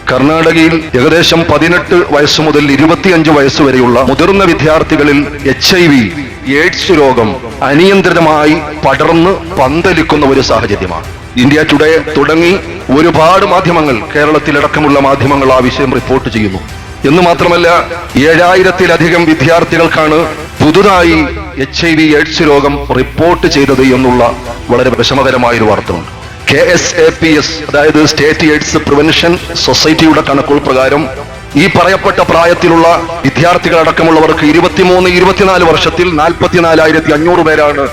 കർണാടകയിൽ ഏകദേശം 18 വയസ്സ് മുതൽ 25 വയസ്സ് വരെയുള്ള മുതിർന്ന വിദ്യാർത്ഥികളിൽ HIV എയ്ഡ്സ് രോഗം അനിയന്ത്രിതമായി പടർന്ന് പന്തലിക്കുന്ന ഒരു സാഹചര്യമാണ്. ഇന്ത്യ ടുഡേ തുടങ്ങി ഒരുപാട് മാധ്യമങ്ങൾ, കേരളത്തിലടക്കമുള്ള മാധ്യമങ്ങൾ ആ വിഷയം റിപ്പോർട്ട് ചെയ്യുന്നു. എന്ന് മാത്രമല്ല 7000-ലധികം വിദ്യാർത്ഥികൾക്കാണ് പുതുതായി HIV എയ്ഡ്സ് രോഗം റിപ്പോർട്ട് ചെയ്തത് എന്നുള്ള വളരെ വിഷമകരമായൊരു വാർത്തയുണ്ട്. KSAPS, അതായത് സ്റ്റേറ്റ് എയ്ഡ്സ് പ്രിവെൻഷൻ സൊസൈറ്റിയുടെ കണക്കുകൾ പ്രകാരം ഈ പറയപ്പെട്ട പ്രായത്തിലുള്ള വിദ്യാർത്ഥികളടക്കമുള്ളവർക്ക് 23-24 വർഷത്തിൽ 44,500 പേരാണ്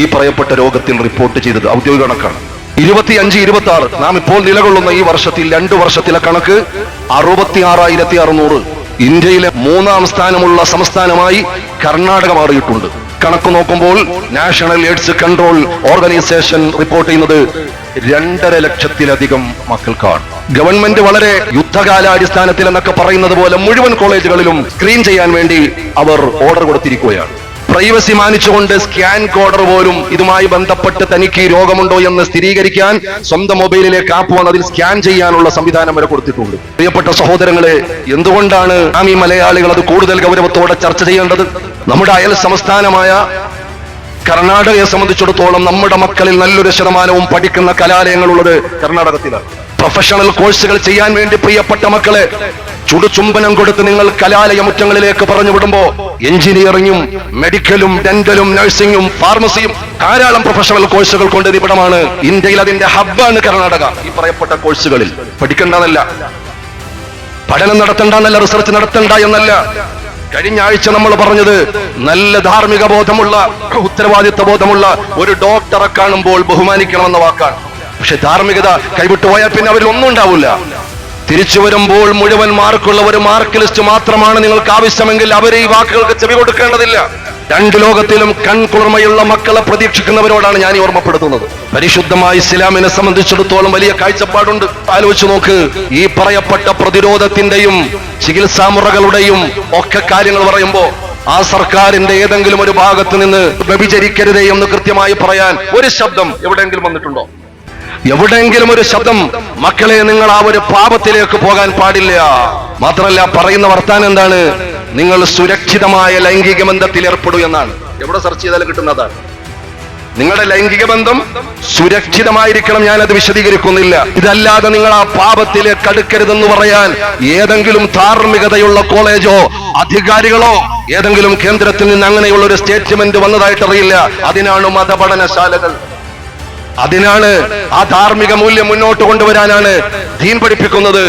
ഈ പറയപ്പെട്ട രോഗത്തിൽ റിപ്പോർട്ട് ചെയ്തത്. ഔദ്യോഗിക കണക്കാണ്. 25-26 നാം ഇപ്പോൾ നിലകൊള്ളുന്ന ഈ വർഷത്തിൽ 2 വർഷത്തിലെ കണക്ക് 66,600. ഇന്ത്യയിലെ 3ാം സ്ഥാനമുള്ള സംസ്ഥാനമായി കർണാടക മാറിയിട്ടുണ്ട്. കണക്ക് നോക്കുമ്പോൾ national AIDS control organisation report ചെയ്യുന്നത് 2.5 ലക്ഷത്തിലധികം മക്കൾക്കാണ്. ഗവൺമെന്റ് വളരെ യുദ്ധകാലാടിസ്ഥാനത്തിൽ എന്നൊക്കെ പറയുന്നത് പോലെ മുഴുവൻ കോളേജുകളിലും സ്ക്രീൻ ചെയ്യാൻ വേണ്ടി അവർ ഓർഡർ കൊടുത്തിരിക്കുകയാണ്. പ്രൈവസി മാനിച്ചുകൊണ്ട് സ്കാൻ കോഡർ പോലും ഇതുമായി ബന്ധപ്പെട്ട് തനിക്ക് ഈ രോഗമുണ്ടോ എന്ന് സ്ഥിരീകരിക്കാൻ സ്വന്തം മൊബൈലിലേക്ക് ആപ്പ് വന്ന് അതിൽ സ്കാൻ ചെയ്യാനുള്ള സംവിധാനം വരെ കൊടുത്തിട്ടുണ്ട്. പ്രിയപ്പെട്ട സഹോദരങ്ങളെ, എന്തുകൊണ്ടാണ് നാം ഈ മലയാളികൾ അത് കൂടുതൽ ഗൗരവത്തോടെ ചർച്ച ചെയ്യേണ്ടത്? നമ്മുടെ അയൽ സംസ്ഥാനമായ കർണാടകയെ സംബന്ധിച്ചിടത്തോളം നമ്മുടെ മക്കളിൽ നല്ലൊരു ശതമാനവും പഠിക്കുന്ന കലാലയങ്ങളുള്ളത് കർണാടകത്തിലാണ്. പ്രൊഫഷണൽ കോഴ്സുകൾ ചെയ്യാൻ വേണ്ടി പ്രിയപ്പെട്ട മക്കളെ ചുടുചുംബനം കൊടുത്ത് നിങ്ങൾ കലാലയ മുറ്റങ്ങളിലേക്ക് പറഞ്ഞു വിടുമ്പോ എഞ്ചിനീയറിംഗും മെഡിക്കലും ഡെന്റലും നഴ്സിംഗും ഫാർമസിയും ധാരാളം പ്രൊഫഷണൽ കോഴ്സുകൾ കൊണ്ട് നിബിഡമാണ്. ഇന്ത്യയിൽ അതിന്റെ ഹബ്ബാണ് കർണാടക. ഈ പറയപ്പെട്ട കോഴ്സുകളിൽ പഠിക്കണ്ടെന്നല്ല, പഠനം നടത്തണ്ടെന്നല്ല, റിസർച്ച് നടത്തണ്ട എന്നല്ല. കഴിഞ്ഞ ആഴ്ച നമ്മൾ പറഞ്ഞത് നല്ല ധാർമ്മിക ബോധമുള്ള, ഉത്തരവാദിത്വ ബോധമുള്ള ഒരു ഡോക്ടറെ കാണുമ്പോൾ ബഹുമാനിക്കണമെന്ന വാക്കാണ്. പക്ഷെ ധാർമ്മികത കൈവിട്ടു പോയാൽ പിന്നെ അവരിൽ ഒന്നും ഉണ്ടാവില്ല. തിരിച്ചു വരുമ്പോൾ മുഴുവൻ മാർക്കുള്ള ഒരു മാർക്ക് ലിസ്റ്റ് മാത്രമാണ് നിങ്ങൾക്ക് ആവശ്യമെങ്കിൽ അവർ ഈ വാക്കുകൾക്ക് ചെവി കൊടുക്കേണ്ടതില്ല. 2 ലോകത്തിലും കൺകുളിർമയുള്ള മക്കളെ പ്രതീക്ഷിക്കുന്നവരോടാണ് ഞാൻ ഈ ഓർമ്മപ്പെടുത്തുന്നത്. പരിശുദ്ധമായ ഇസ്ലാമിനെ സംബന്ധിച്ചിടത്തോളം വലിയ കാഴ്ചപ്പാടുണ്ട്. ആലോചിച്ചു നോക്ക്. ഈ പറയപ്പെട്ട പ്രതിരോധത്തിന്റെയും ചികിത്സാ മുറകളുടെയും ഒക്കെ കാര്യങ്ങൾ പറയുമ്പോ ആ സർക്കാരിന്റെ ഏതെങ്കിലും ഒരു ഭാഗത്ത് നിന്ന് വ്യഭിചരിക്കരുതേ എന്ന് കൃത്യമായി പറയാൻ ഒരു ശബ്ദം എവിടെയെങ്കിലും വന്നിട്ടുണ്ടോ? എവിടെയെങ്കിലും ഒരു ശബ്ദം? മക്കളെ, നിങ്ങൾ ആ ഒരു പാപത്തിലേക്ക് പോകാൻ പാടില്ല. മാത്രമല്ല പറയുന്ന വർത്താനം എന്താണ്? നിങ്ങൾ സുരക്ഷിതമായ ലൈംഗിക ബന്ധത്തിൽ ഏർപ്പെടൂ എന്നാണ്. എവിടെ സെർച്ച് ചെയ്താലും കിട്ടുന്നതാണ്. നിങ്ങളുടെ ലൈംഗിക ബന്ധം സുരക്ഷിതമായിരിക്കണം. ഞാനത് വിശദീകരിക്കുന്നില്ല. ഇതല്ലാതെ നിങ്ങൾ ആ പാപത്തിലേക്ക് അടുക്കരുതെന്ന് പറയാൻ ഏതെങ്കിലും ധാർമ്മികതയുള്ള കോളേജോ അധികാരികളോ ഏതെങ്കിലും കേന്ദ്രത്തിൽ നിന്ന് അങ്ങനെയുള്ള ഒരു സ്റ്റേറ്റ്മെന്റ് വന്നതായിട്ട് അറിയില്ല. അതിനാണ് മതപഠനശാലകൾ. അതിനാണ് ആ ധാർമ്മിക മൂല്യം മുന്നോട്ട് കൊണ്ടുവരാനാണ് ദീൻ പഠിപ്പിക്കുന്നത്.